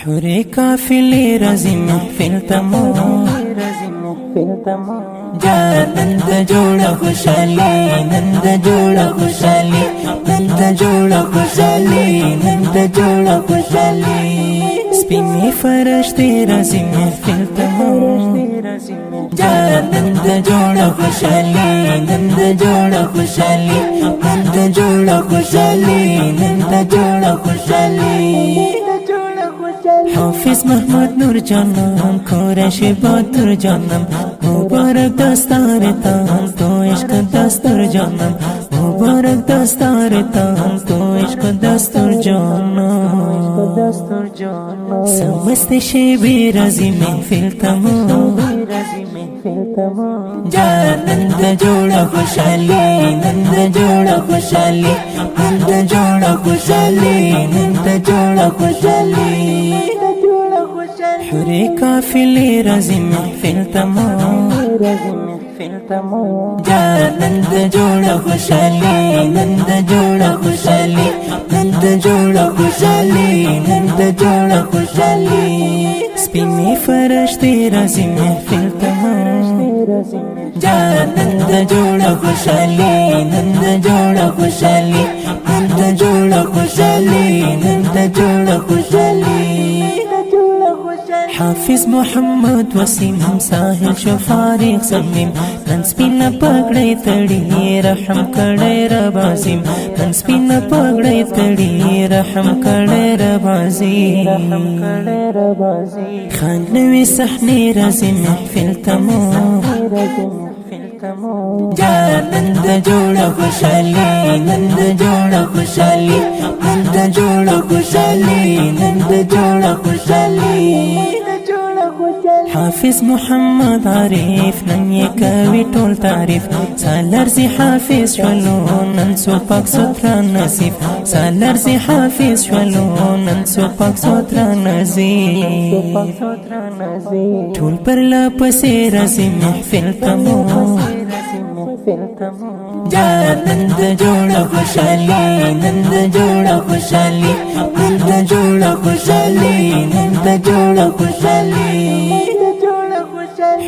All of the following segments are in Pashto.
حوری قافلې راځي محفل ته مو نن د جوړه خوشالي نن د جوړه خوشالي نن د جوړه خوشالي نن د جوړه خوشالي سپینې فرشتې راځي محفل ته مو نن د جوړه خوشالي نن د جوړه خوشالي نن د جوړه خوشالي نن د جوړه خوشالي حافظ محمد نور جانم قریش بادر جانم مبارک دستار تان تو عشق دستور جانم مبارک دستار تان تو عشق دستور جانم سمست شیبی رازی محفل تمو نن د جوړه خوشالي نن د جوړه خوشالي نن د جوړه خوشالي نن د جوړه خوشالي حوری قافلې راځي محفل ته مو نن د جوړه خوشالي نن د جوړه خوشالي نن د جوړه خوشالي نن د جوړه خوشالي سپینې فرشتې راځي محفل ته مو نن د جوړه خوشالي نن د جوړه خوشالي نن د جوړه خوشالي نن د جوړه خوشالي حافظ محمد وسیم ساحل شو فارغ سمیم نن سپین پګړې تړي رحم کړي رب عظیم نن سپین پګړې تړي رحم کړي رب عظیم خان نوې صحنه راځي محفل تمو نن د جوړه خوشالي نن د جوړه خوشالي نن د جوړه خوشالي نن د جوړه خوشالي حافظ محمد عارف نن یې کوي ټول تعریف سالرزي حافظ شولو نن سو پاک سترا نصیب سالرزي حافظ شولو نن سو پاک سترا نصیب ټول پر لا پسې راځي محفل تمو نن د جوړه خوشالي نن د جوړه خوشالي نن د جوړه خوشالي نن د جوړه خوشالي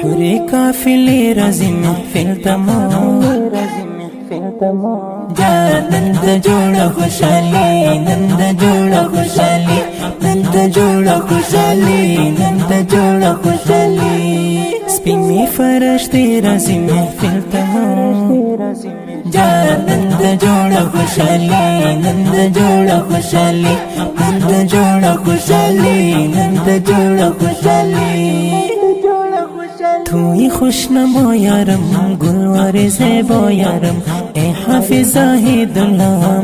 حوری قافلې راځي محفل ته مو نن د جوړه خوشالي نن د جوړه خوشالي نن د جوړه خوشالي نن د جوړه خوشالي سپینې فرشتې راځي محفل ته مو نن د جوړه خوشالي نن د جوړه خوشالي نن د جوړه خوشالي نن د جوړه خوشالي توی خوشنما یارم گلوار زیبا یارم ای حافظ زاهد الله